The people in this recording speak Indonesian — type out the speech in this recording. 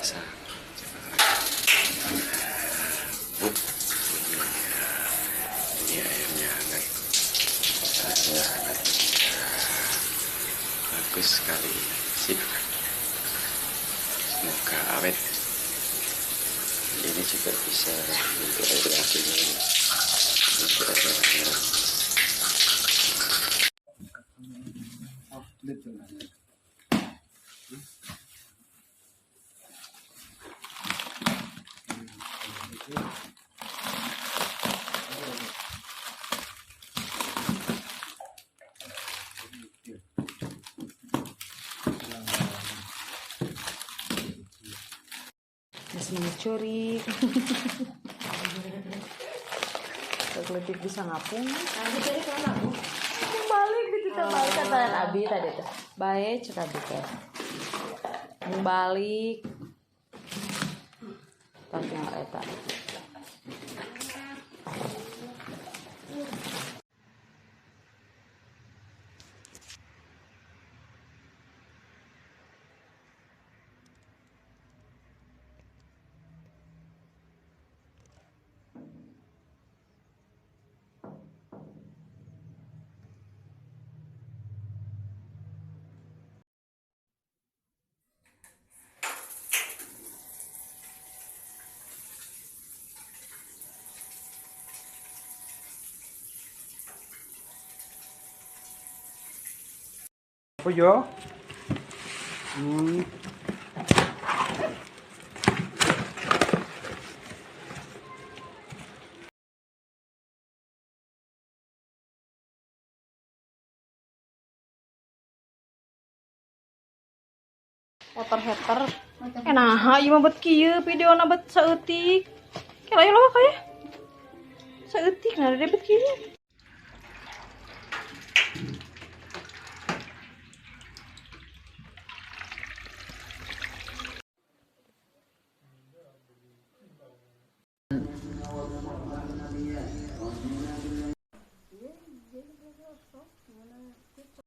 masak. Ini ayamnya hangat. Rasanya hangat. Bagus sekali. Sip. Semoga awet. Ini juga bisa untuk air asinnya ini. Untuk air merah. Masih mencuri. Sekeletik bisa ngapung. Abi tadi kemana, Bu? Balik gitu balik kata Abi tadi tuh. Baik cek Abi teh. Balik. Tapi nggak eta. Apa yo? Motor hater. Nah, ieu mah bet kieu videona bet saeutik. Kira lo kayak saeutik nah bet kieu.